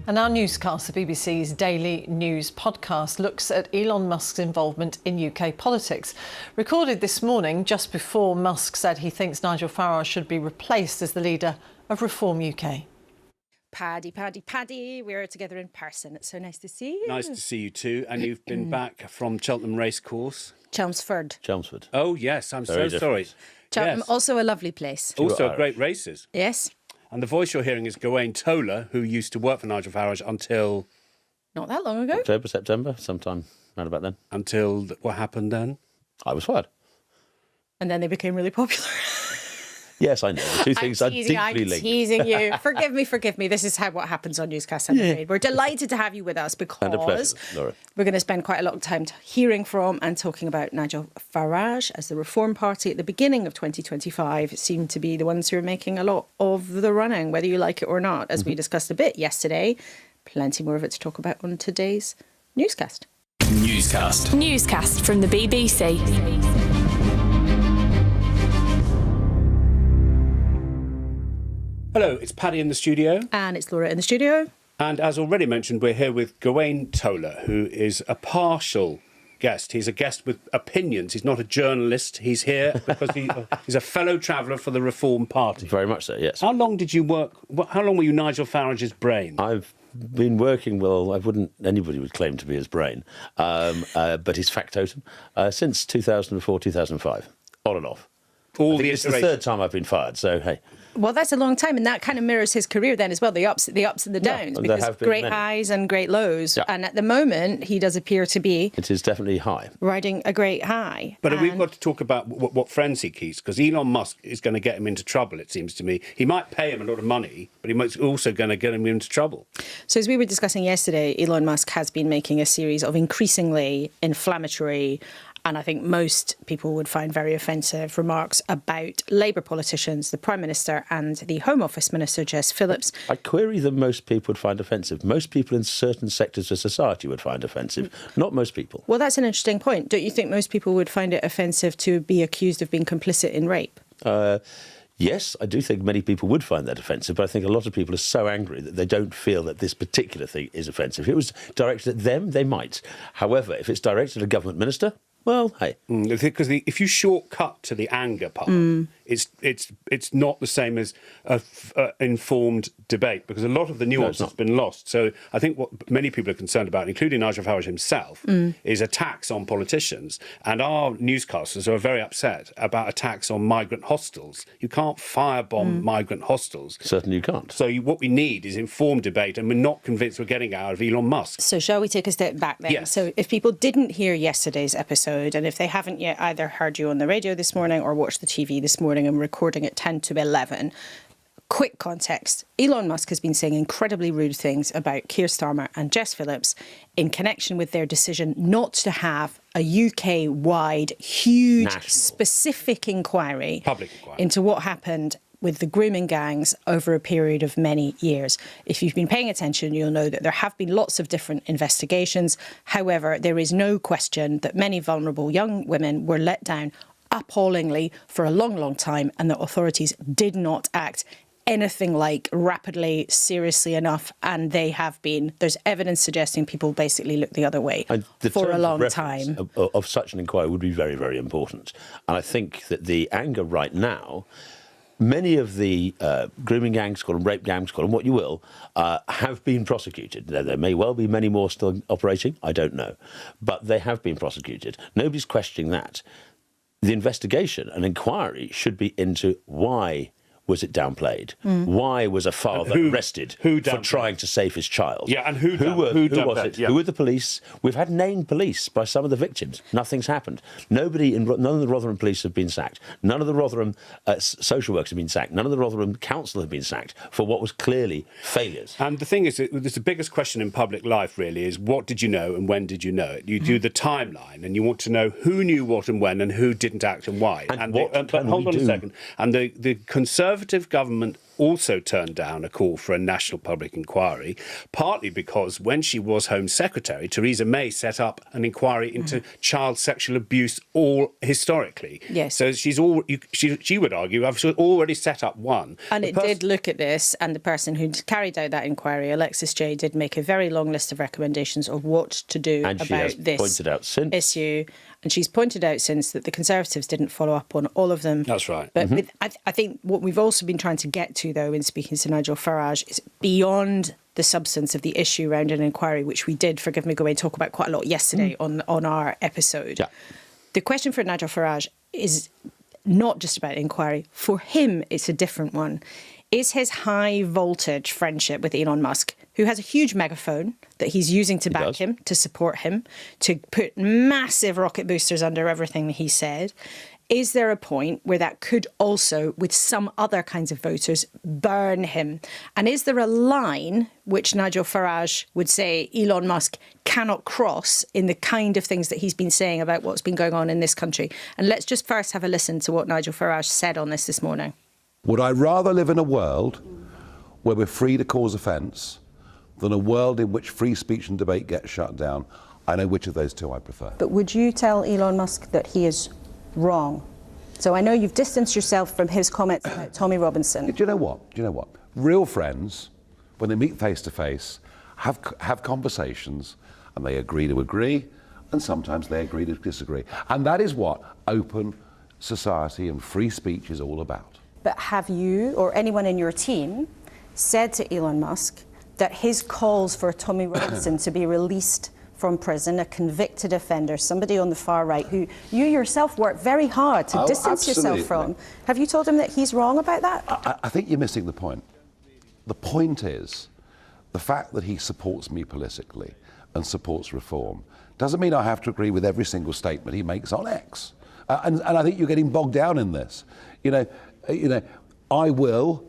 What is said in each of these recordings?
And our Newscast, the BBC's daily news podcast, looks at Elon Musk's involvement in UK politics. Recorded this morning, just before Musk said he thinks Nigel Farage should be replaced as the leader of Reform UK. Paddy, we're together in person. It's so nice to see you. Nice to see you too. And you've been back from Cheltenham Racecourse. Chelmsford. Oh, yes, I'm Very so sorry. Cheltenham, Yes. also a lovely place. Also great races. Yes. And the voice you're hearing is Gawain Towler, who used to work for Nigel Farage until Not that long ago. October, September, sometime around about then. what happened then? I was fired. And then they became really popular. Yes, I know. The two things are deeply I'm linked. teasing you. Forgive me. This is what happens on Newscast, I'm afraid. We're delighted to have you with us And a pleasure, because Laura. we're going to spend quite a lot of time hearing from and talking about Nigel Farage, as the Reform Party at the beginning of 2025 seem to be the ones who are making a lot of the running, whether you like it or not, as we discussed a bit yesterday. Plenty more of it to talk about on today's Newscast. Newscast from the BBC. Hello, it's Paddy in the studio. And it's Laura in the studio. And as already mentioned, we're here with Gawain Towler, who is a partial guest. He's a guest with opinions. He's not a journalist. He's here because he's a fellow traveller for the Reform Party. Very much so, yes. How long did you work? How long were you Nigel Farage's brain? I've been working, anybody would claim to be his brain, but his factotum, since 2004, 2005, on and off. It's the third time I've been fired, so hey. Well, that's a long time, and that kind of mirrors his career then as well, the ups and the downs, and because great highs and great lows. Yeah. And at the moment, he does appear to be... It is definitely high. ...riding a great high. But we've got to talk about what friends he keeps, because Elon Musk is going to get him into trouble, it seems to me. He might pay him a lot of money, but he's also going to get him into trouble. So as we were discussing yesterday, Elon Musk has been making a series of increasingly inflammatory, and I think most people would find very offensive, remarks about Labour politicians, the Prime Minister and the Home Office Minister, Jess Phillips. I query that most people would find offensive. Most people in certain sectors of society would find offensive, not most people. Well, that's an interesting point. Don't you think most people would find it offensive to be accused of being complicit in rape? Yes, I do think many people would find that offensive, but I think a lot of people are so angry that they don't feel that this particular thing is offensive. If it was directed at them, they might. However, if it's directed at a government minister, well, hey. Because if you shortcut to the anger part, it's not the same as informed debate, because a lot of the nuance has been lost. So I think what many people are concerned about, including Nigel Farage himself, is attacks on politicians. And our newscasters are very upset about attacks on migrant hostels. You can't firebomb migrant hostels. Certainly you can't. So what we need is informed debate, and we're not convinced we're getting out of Elon Musk. So shall we take a step back then? Yes. So if people didn't hear yesterday's episode, and if they haven't yet either heard you on the radio this morning or watched the TV this morning, and recording at 10 to 11, quick context. Elon Musk has been saying incredibly rude things about Keir Starmer and Jess Phillips in connection with their decision not to have a UK-wide, huge, National, specific inquiry public inquiry into what happened with the grooming gangs over a period of many years. If you've been paying attention, you'll know that there have been lots of different investigations. However, there is no question that many vulnerable young women were let down appallingly for a long, long time, and the authorities did not act anything like rapidly, seriously enough, and they have been. There's evidence suggesting people basically look the other way for a long time. Of such an inquiry would be very, very important. And I think that the anger right now, many of the grooming gangs, call them rape gangs, call them what you will, have been prosecuted. There may well be many more still operating, I don't know. But they have been prosecuted. Nobody's questioning that. The investigation and inquiry should be into why was it downplayed? Why was a father arrested for trying to save his child? Yeah, and who was it? Yeah. Who were the police? We've had named police by some of the victims. Nothing's happened. None of the Rotherham police have been sacked. None of the Rotherham social workers have been sacked. None of the Rotherham council have been sacked for what was clearly failures. And the thing is, the biggest question in public life really is, what did you know and when did you know it? You do the timeline, and you want to know who knew what and when, and who didn't act and why. But hold on a second. And the Conservative government also turned down a call for a national public inquiry, partly because when she was Home Secretary, Theresa May set up an inquiry into child sexual abuse all historically. Yes. So she would argue, I've already set up one. And it did look at this, and the person who carried out that inquiry, Alexis Jay, did make a very long list of recommendations of what to do and about this issue. And she's pointed out since that the Conservatives didn't follow up on all of them. That's right. But I think what we've also been trying to get to, though, in speaking to Nigel Farage, is beyond the substance of the issue around an inquiry, which we did, forgive me, Gawain, talk about quite a lot yesterday on our episode. Yeah. The question for Nigel Farage is not just about inquiry. For him, it's a different one. Is his high voltage friendship with Elon Musk, who has a huge megaphone that he's using to back him, to support him, to put massive rocket boosters under everything that he said, is there a point where that could also, with some other kinds of voters, burn him? And is there a line which Nigel Farage would say Elon Musk cannot cross in the kind of things that he's been saying about what's been going on in this country? And let's just first have a listen to what Nigel Farage said on this morning. Would I rather live in a world where we're free to cause offence than a world in which free speech and debate gets shut down? I know which of those two I prefer. But would you tell Elon Musk that he is wrong? So I know you've distanced yourself from his comments about Tommy Robinson. Do you know what? Real friends, when they meet face to face, have conversations, and they agree to agree, and sometimes they agree to disagree. And that is what open society and free speech is all about. But have you or anyone in your team said to Elon Musk that his calls for Tommy Robinson to be released from prison, a convicted offender, somebody on the far right who you yourself worked very hard to distance yourself from, have you told him that he's wrong about that? I think you're missing the point. The point is the fact that he supports me politically and supports reform doesn't mean I have to agree with every single statement he makes on X. And I think you're getting bogged down in this. You know, I will,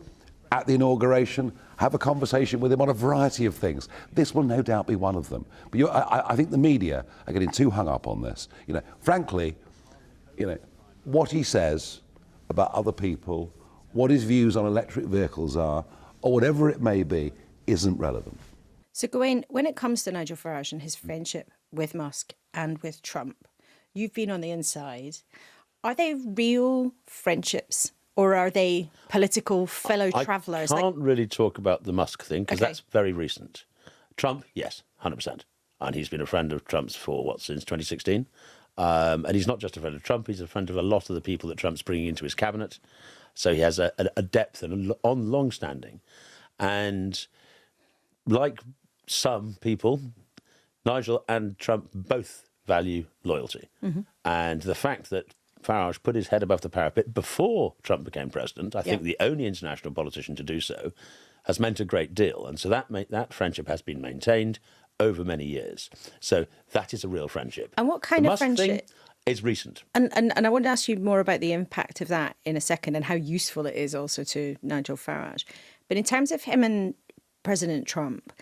at the inauguration, have a conversation with him on a variety of things. This will no doubt be one of them. But I think the media are getting too hung up on this. Frankly, what he says about other people, what his views on electric vehicles are, or whatever it may be, isn't relevant. So, Gawain, when it comes to Nigel Farage and his friendship with Musk and with Trump, you've been on the inside. Are they real friendships? Or are they political fellow travellers? I can't really talk about the Musk thing because that's very recent. Trump, yes, 100%. And he's been a friend of Trump's since 2016. And he's not just a friend of Trump, he's a friend of a lot of the people that Trump's bringing into his cabinet. So he has a depth and on long-standing. And like some people, Nigel and Trump both value loyalty. Mm-hmm. And the fact that Farage put his head above the parapet before Trump became president, I think the only international politician to do so, has meant a great deal. And so that friendship has been maintained over many years. So that is a real friendship. And what kind of friendship? Is recent. And I want to ask you more about the impact of that in a second and how useful it is also to Nigel Farage. But in terms of him and President Trump,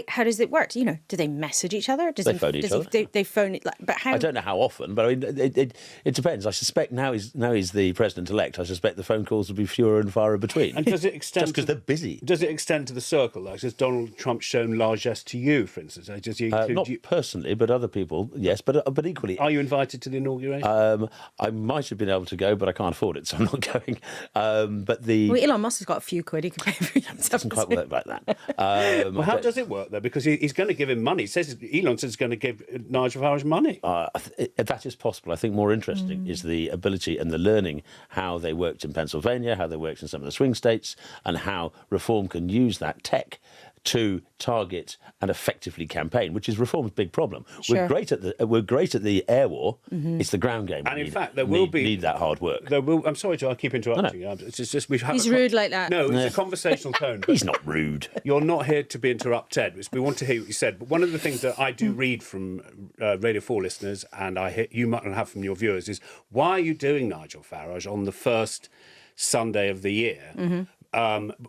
how does it work? Do they message each other? They phone each other. They phone it. But how? I don't know how often, but I mean, it depends. I suspect now he's the president-elect. I suspect the phone calls will be fewer and far between. And does it extend? Just because they're busy. Does it extend to the circle? Has Donald Trump shown largesse to you, for instance? Not personally, but other people, yes. But equally, are you invited to the inauguration? I might have been able to go, but I can't afford it, so I'm not going. Elon Musk has got a few quid. He could pay for himself. It doesn't quite work like that. How does it work, though? Because he's going to give him money. Elon says he's going to give Nigel Farage money. That is possible. I think more interesting is the ability and the learning how they worked in Pennsylvania, how they worked in some of the swing states, and how Reform can use that tech to target and effectively campaign, which is Reform's big problem. Sure. We're great at the air war. Mm-hmm. It's the ground game. And in fact, there will be that hard work. I'm sorry to keep interrupting you. It's just he's rude like that. No, it's a conversational tone. He's not rude. You're not here to be interrupted. We want to hear what you said. But one of the things that I do read from Radio 4 listeners, and I hear you might have from your viewers, is why are you doing Nigel Farage on the first Sunday of the year? Mm-hmm.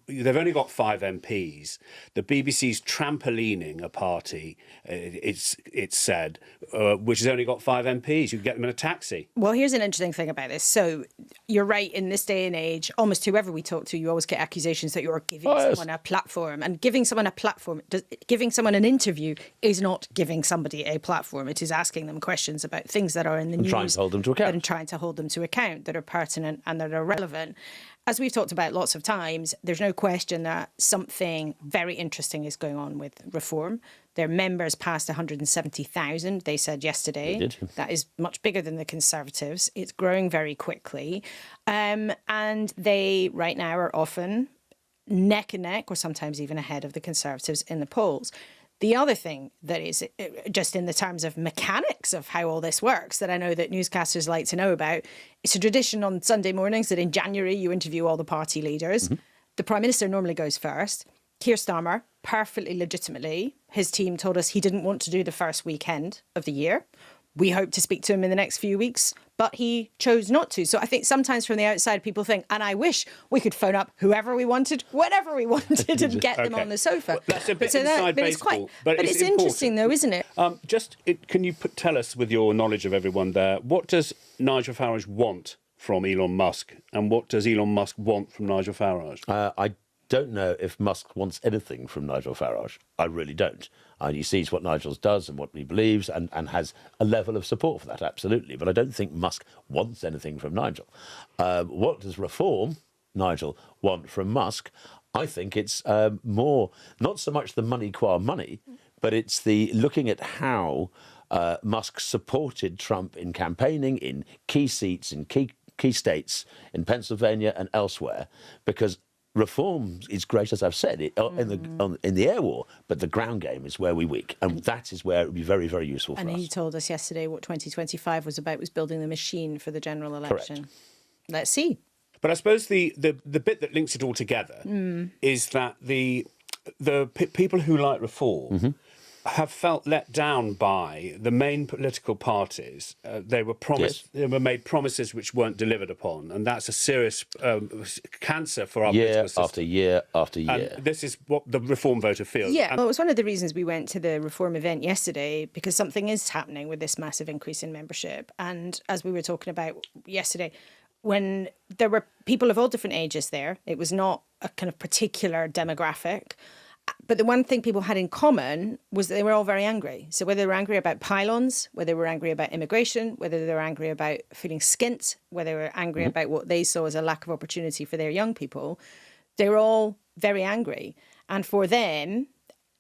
they've only got 5 MPs. The BBC's trampolining a party, it's said, which has only got 5 MPs. You can get them in a taxi. Well, here's an interesting thing about this. So you're right, in this day and age, almost whoever we talk to, you always get accusations that you're giving someone a platform. And giving someone a platform, giving someone an interview is not giving somebody a platform. It is asking them questions about things that are in the news. Trying to hold them to account. And trying to hold them to account, that are pertinent and that are relevant. As we've talked about lots of times, there's no question that something very interesting is going on with Reform. Their members passed 170,000, they said yesterday. They did. That is much bigger than the Conservatives. It's growing very quickly. And they, right now, are often neck and neck, or sometimes even ahead of the Conservatives in the polls. The other thing that is, just in the terms of mechanics of how all this works, that I know that newscasters like to know about, it's a tradition on Sunday mornings that in January you interview all the party leaders. Mm-hmm. The Prime Minister normally goes first. Keir Starmer, perfectly legitimately, his team told us he didn't want to do the first weekend of the year. We hope to speak to him in the next few weeks, but he chose not to. So I think sometimes from the outside, people think, and I wish we could phone up whoever we wanted, whenever we wanted, and get them on the sofa. Well, that's a bit inside baseball. But it's interesting, though, isn't it? Can you tell us, with your knowledge of everyone there, what does Nigel Farage want from Elon Musk, and what does Elon Musk want from Nigel Farage? I don't know if Musk wants anything from Nigel Farage. I really don't. He sees what Nigel does and what he believes and has a level of support for that, absolutely. But I don't think Musk wants anything from Nigel. What does Reform, Nigel, want from Musk? I think it's more, not so much the money qua money, but it's the looking at how Musk supported Trump in campaigning in key seats, in key states, in Pennsylvania and elsewhere, because Reform is great, as I've said, in the air war, but the ground game is where we're weak, and that is where it would be very, very useful for us. And he told us yesterday what 2025 was about, was building the machine for the general election. Correct. Let's see. But I suppose the bit that links it all together is that the people who like Reform have felt let down by the main political parties. They were promised, They were made promises which weren't delivered upon, and that's a serious cancer for our political system. After year after year. And this is what the Reform voter feels. Yeah, well, it was one of the reasons we went to the Reform event yesterday, because something is happening with this massive increase in membership. And as we were talking about yesterday, when there were people of all different ages there, it was not a kind of particular demographic. But the one thing people had in common was that they were all very angry. So whether they were angry about pylons, whether they were angry about immigration, whether they were angry about feeling skint, whether they were angry about what they saw as a lack of opportunity for their young people, they were all very angry. And for them,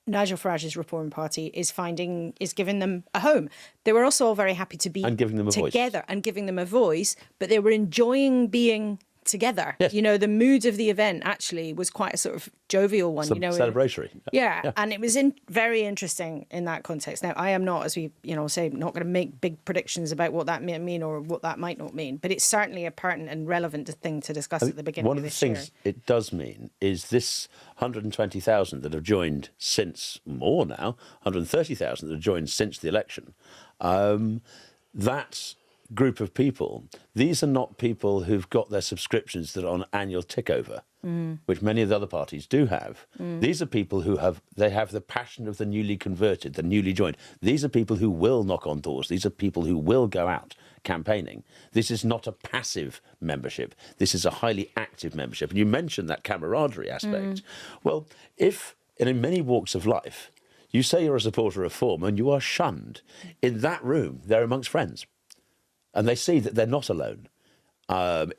Nigel Farage's Reform Party is giving them a home. They were also all very happy to be and giving them a together voice. And giving them a voice, but they were enjoying being together. Yes. You know, the mood of the event actually was quite a sort of jovial one. Celebratory. Yeah, and it was very interesting in that context. Now, I am not, as we say, not going to make big predictions about what that may mean or what that might not mean, but it's certainly a pertinent and relevant thing to discuss at the beginning of this year. One of the things it does mean is this 120,000 that have joined since, more now, 130,000 that have joined since the election, that group of people, these are not people who've got their subscriptions that are on annual tick over, which many of the other parties do have. These are people who have the passion of the newly converted, the newly joined. These are people who will knock on doors. These are people who will go out campaigning. This is not a passive membership. This is a highly active membership. And you mentioned that camaraderie aspect. Well, if, and in many walks of life, you say you're a supporter of Reform and you are shunned, in that room, they're amongst friends. And they see that they're not alone.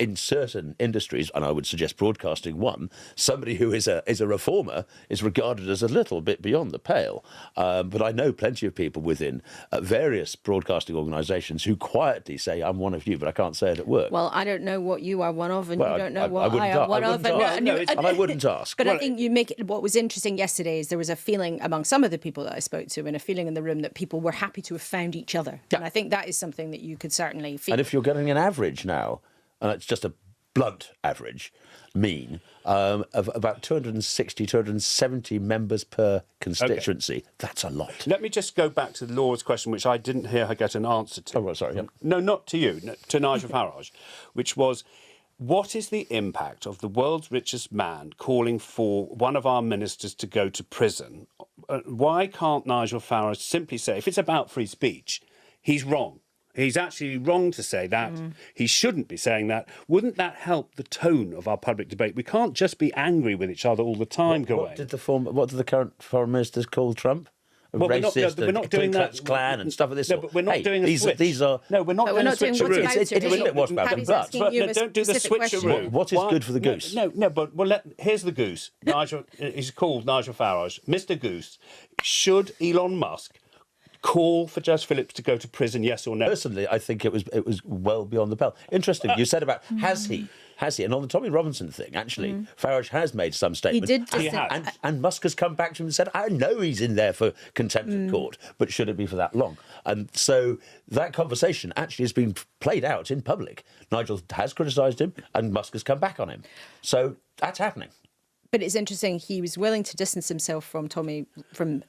In certain industries, and I would suggest broadcasting one, somebody who is a reformer is regarded as a little bit beyond the pale. But I know plenty of people within various broadcasting organisations who quietly say, I'm one of you, but I can't say it at work. Well, I don't know what you are one of, and you don't know what I am one of. And I wouldn't ask. But I think you make it, what was interesting yesterday is there was a feeling among some of the people that I spoke to, and a feeling in the room that people were happy to have found each other. Yeah. And I think that is something that you could certainly feel. And if you're getting an average now, and it's just a blunt average, mean, of about 260, 270 members per constituency. Okay. That's a lot. Let me just go back to Laura's question, which I didn't hear her get an answer to. Oh, sorry. No, not to you, to Nigel Farage, which was, What is the impact of the world's richest man calling for one of our ministers to go to prison? Why can't Nigel Farage simply say, if it's about free speech, he's wrong? He's actually wrong to say that. He shouldn't be saying that. Wouldn't that help the tone of our public debate? We can't just be angry with each other all the time, Gawain. What did the current foreign ministers call Trump? Well, Racist, we're not doing that. Klan and stuff of this No, sort. but we're not doing a switch. These are... No, we're not doing a switcheroo. It's a bit wash about them, but don't do the switcheroo. What is good for the goose? No, but here's the goose. Nigel, he's called Nigel Farage. Mr. Goose, should Elon Musk call for Jess Phillips to go to prison, yes or no? Personally, I think it was well beyond the pale. Interesting, you said about, has he? And on the Tommy Robinson thing, actually, Farage has made some statements. He did. And Musk has come back to him and said, I know he's in there for contempt of court, but should it be for that long? And so that conversation actually has been played out in public. Nigel has criticised him and Musk has come back on him. So that's happening. But it's interesting, he was willing to distance himself from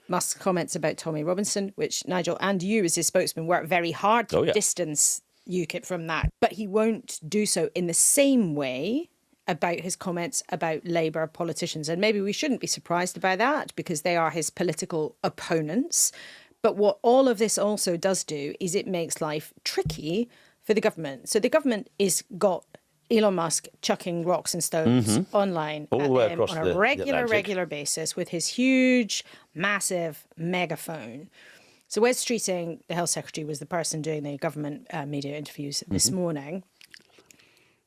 Musk's comments about Tommy Robinson, which Nigel and you, as his spokesman, worked very hard to distance UKIP from that. But he won't do so in the same way about his comments about Labour politicians. And maybe we shouldn't be surprised by that because they are his political opponents. But what all of this also does do is it makes life tricky for the government. So the government is got Elon Musk chucking rocks and stones online all the way across on a regular basis with his huge, massive megaphone. So Wes Streeting, the health secretary, was the person doing the government media interviews this morning.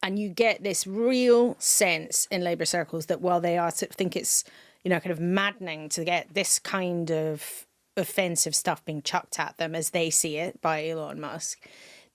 And you get this real sense in Labour circles that while they are think it's, kind of maddening to get this kind of offensive stuff being chucked at them as they see it by Elon Musk,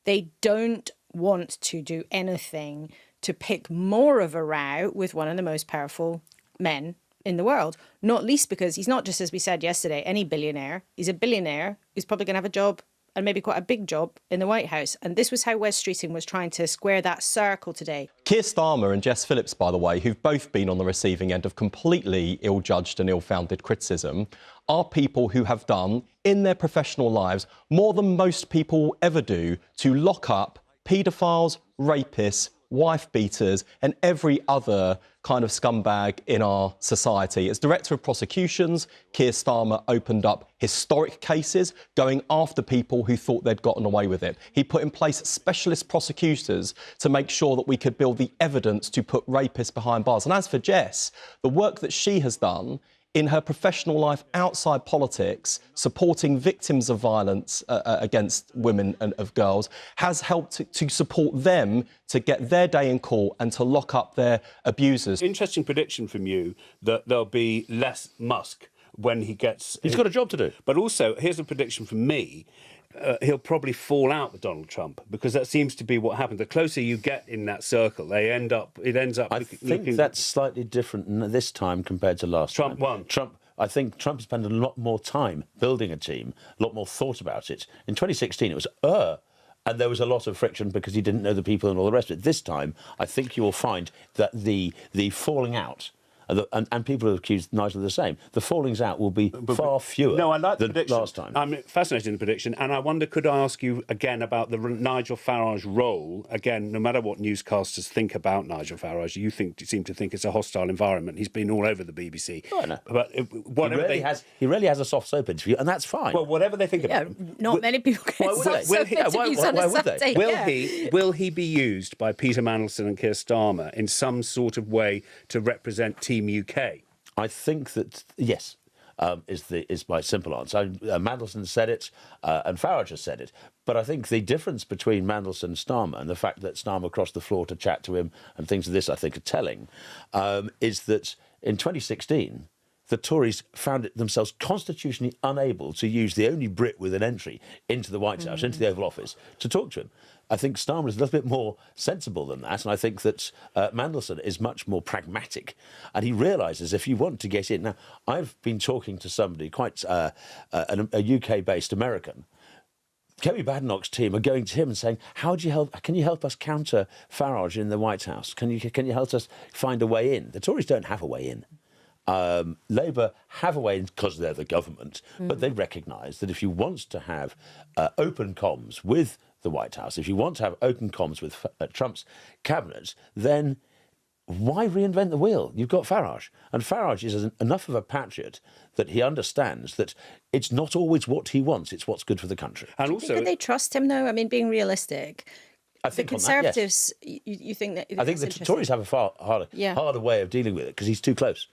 they don't want to do anything to pick more of a row with one of the most powerful men in the world, not least because he's not just, as we said yesterday, any billionaire. He's a billionaire who's probably going to have a job, and maybe quite a big job, in the White House. And this was how Wes Streeting was trying to square that circle today. Keir Starmer and Jess Phillips, by the way, who've both been on the receiving end of completely ill-judged and ill-founded criticism, are people who have done, in their professional lives, more than most people ever do to lock up paedophiles, rapists, wife beaters and every other kind of scumbag in our society. As Director of Prosecutions, Keir Starmer opened up historic cases going after people who thought they'd gotten away with it. He put in place specialist prosecutors to make sure that we could build the evidence to put rapists behind bars. And as for Jess, the work that she has done in her professional life outside politics, supporting victims of violence against women and of girls, has helped to support them to get their day in court and to lock up their abusers. Interesting prediction from you that there'll be less Musk when he gets... He's got a job to do. But also, here's a prediction from me. He'll probably fall out with Donald Trump because that seems to be what happens. The closer you get in that circle, it ends up. I think that's slightly different this time compared to last time. Trump won. I think Trump spent a lot more time building a team, a lot more thought about it. In 2016, it was and there was a lot of friction because he didn't know the people and all the rest of it. This time, I think you will find that the falling out. And people have accused Nigel of the same. The fallings out will be far fewer I like the prediction. Last time. I'm fascinated in the prediction, and I wonder, could I ask you again about the Nigel Farage role? Again, no matter what newscasters think about Nigel Farage, you seem to think it's a hostile environment. He's been all over the BBC. Oh, I know. But whatever he really has a soft soap interview, and that's fine. Well, whatever they think about him. Not many people get soft soap interviews on a Saturday. Will he be used by Peter Mandelson and Keir Starmer in some sort of way to represent Team UK? I think that yes, is my simple answer. Mandelson said it, and Farage has said it. But I think the difference between Mandelson and Starmer, and the fact that Starmer crossed the floor to chat to him and things of this, I think, are telling, is that in 2016. The Tories found themselves constitutionally unable to use the only Brit with an entry into the White House, into the Oval Office, to talk to him. I think Starmer is a little bit more sensible than that, and I think that Mandelson is much more pragmatic. And he realises if you want to get in... Now, I've been talking to somebody, quite a UK-based American. Kemi Badenoch's team are going to him and saying, can you help us counter Farage in the White House? Can you help us find a way in? The Tories don't have a way in. Labour have a way because they're the government, but they recognise that if you want to have open comms with the White House, if you want to have open comms with Trump's cabinet, then why reinvent the wheel? You've got Farage. And Farage is enough of a patriot that he understands that it's not always what he wants, it's what's good for the country. And also, could they trust him, though? I mean, being realistic, I think the Conservatives, on that, yes. you think that... I think the Tories have a far harder way of dealing with it because he's too close.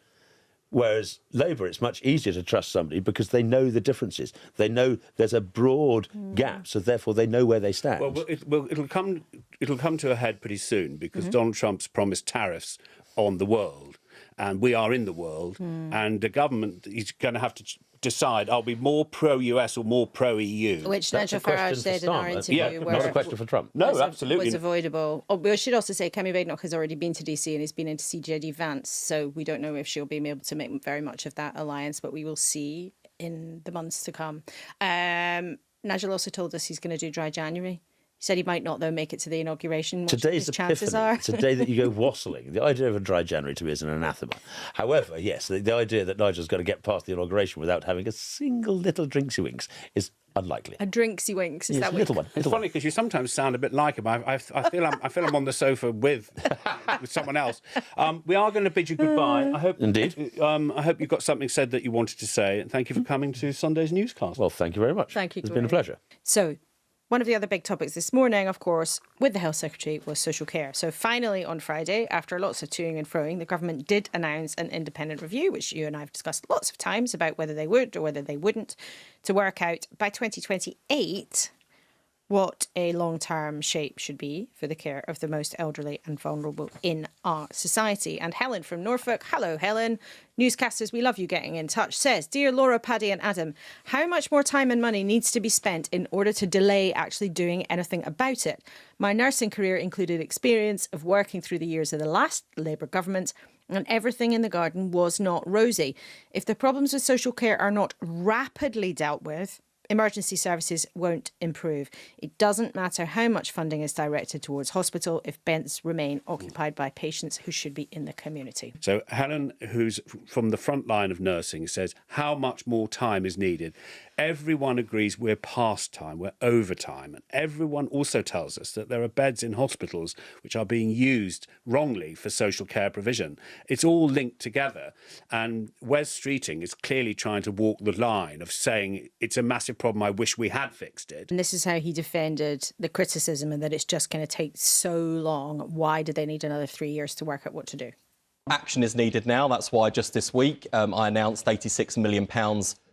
Whereas Labour, it's much easier to trust somebody because they know the differences. They know there's a broad gap, so therefore they know where they stand. Well, it'll come to a head pretty soon because Donald Trump's promised tariffs on the world, and we are in the world, and the government is going to have to decide, I'll be more pro-US or more pro-EU. Which Nigel Farage said in our interview. Not a question for Trump. No, absolutely. Was avoidable. Oh, we should also say Kemi Badenoch has already been to DC and has been into CJD Vance, so we don't know if she'll be able to make very much of that alliance, but we will see in the months to come. Nigel also told us he's going to do dry January. He said he might not, though, make it to the inauguration. Today's chances are. It's a day that you go wassailing. The idea of a dry January to me is an anathema. However, yes, the idea that Nigel's going to get past the inauguration without having a single little drinksy winks is unlikely. A drinksy winks, is that little one? It's funny because you sometimes sound a bit like him. I feel I'm on the sofa with someone else. We are going to bid you goodbye. I hope, indeed. I hope you got something said that you wanted to say, and thank you for coming to Sunday's Newscast. Well, thank you very much. Thank you. It's been a pleasure. So, one of the other big topics this morning, of course, with the Health Secretary was social care. So finally on Friday, after lots of toing and froing, the government did announce an independent review, which you and I have discussed lots of times about whether they would or whether they wouldn't, to work out by 2028 what a long-term shape should be for the care of the most elderly and vulnerable in our society. And Helen from Norfolk, hello Helen, newscasters, we love you getting in touch, says, Dear Laura, Paddy and Adam, how much more time and money needs to be spent in order to delay actually doing anything about it? My nursing career included experience of working through the years of the last Labour government, and everything in the garden was not rosy. If the problems with social care are not rapidly dealt with, emergency services won't improve. It doesn't matter how much funding is directed towards hospital if beds remain occupied by patients who should be in the community. So Helen, who's from the front line of nursing, says how much more time is needed. Everyone agrees we're past time, we're over time. And everyone also tells us that there are beds in hospitals which are being used wrongly for social care provision. It's all linked together. And Wes Streeting is clearly trying to walk the line of saying it's a massive problem, I wish we had fixed it. And this is how he defended the criticism and that it's just going to take so long. Why did they need another 3 years to work out what to do? Action is needed now. That's why just this week I announced £86 million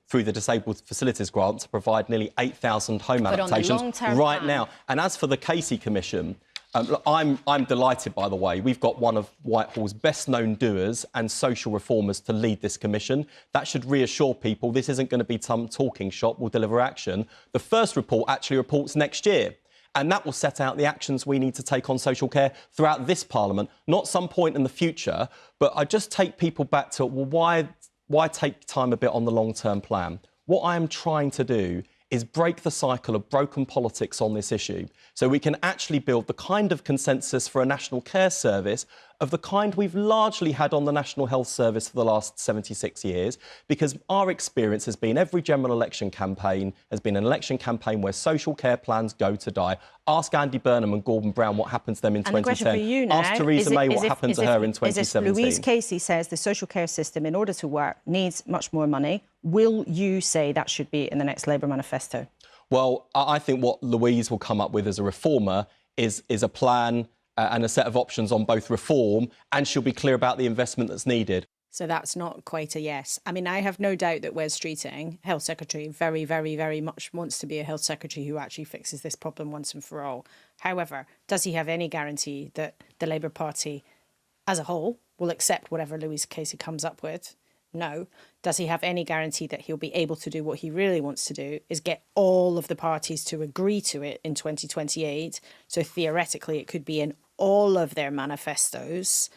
through the Disabled Facilities Grant to provide nearly 8,000 home adaptations right now. And as for the Casey Commission, look, I'm delighted, by the way. We've got one of Whitehall's best-known doers and social reformers to lead this commission. That should reassure people this isn't going to be some talking shop. We'll deliver action. The first report actually reports next year. And that will set out the actions we need to take on social care throughout this Parliament, not some point in the future. But I just take people back to, well, why take time a bit on the long-term plan? What I am trying to do is break the cycle of broken politics on this issue so we can actually build the kind of consensus for a national care service of the kind we've largely had on the National Health Service for the last 76 years, because our experience has been every general election campaign has been an election campaign where social care plans go to die. Ask Andy Burnham and Gordon Brown what happened to them in 2010. Ask Theresa May what happened to her in 2017. Louise Casey says the social care system, in order to work, needs much more money. Will you say that should be in the next Labour manifesto? Well, I think what Louise will come up with as a reformer is a plan and a set of options on both reform, and she'll be clear about the investment that's needed. So that's not quite a yes. I mean, I have no doubt that Wes Streeting, Health Secretary, very, very, very much wants to be a Health Secretary who actually fixes this problem once and for all. However, does he have any guarantee that the Labour Party as a whole will accept whatever Louise Casey comes up with? No. Does he have any guarantee that he'll be able to do what he really wants to do, is get all of the parties to agree to it in 2028? So theoretically, it could be in all of their manifestos.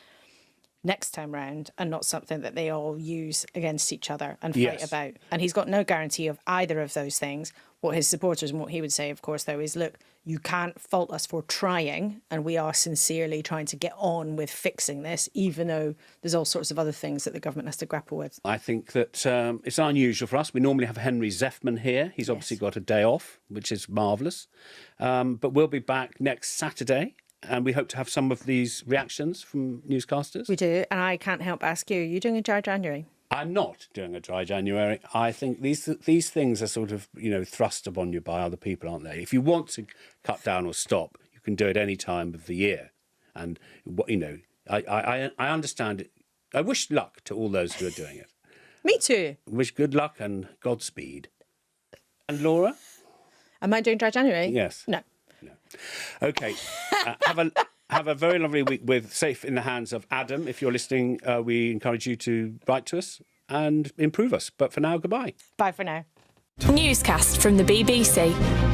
next time round and not something that they all use against each other and fight Yes. about. And he's got no guarantee of either of those things. What his supporters and what he would say, of course, though, is, look, you can't fault us for trying, and we are sincerely trying to get on with fixing this, even though there's all sorts of other things that the government has to grapple with. I think that it's unusual for us. We normally have Henry Zeffman here. He's obviously got a day off, which is marvellous. But we'll be back next Saturday, and we hope to have some of these reactions from newscasters. We do, and I can't help ask you, are you doing a dry January? I'm not doing a dry January. I think these things are sort of, thrust upon you by other people, aren't they? If you want to cut down or stop, you can do it any time of the year. And, I understand it. I wish luck to all those who are doing it. Me too. Wish good luck and Godspeed. And Laura? Am I doing dry January? Yes. No. OK. Have a very lovely week safe in the hands of Adam. If you're listening, we encourage you to write to us and improve us. But for now, goodbye. Bye for now. Newscast from the BBC.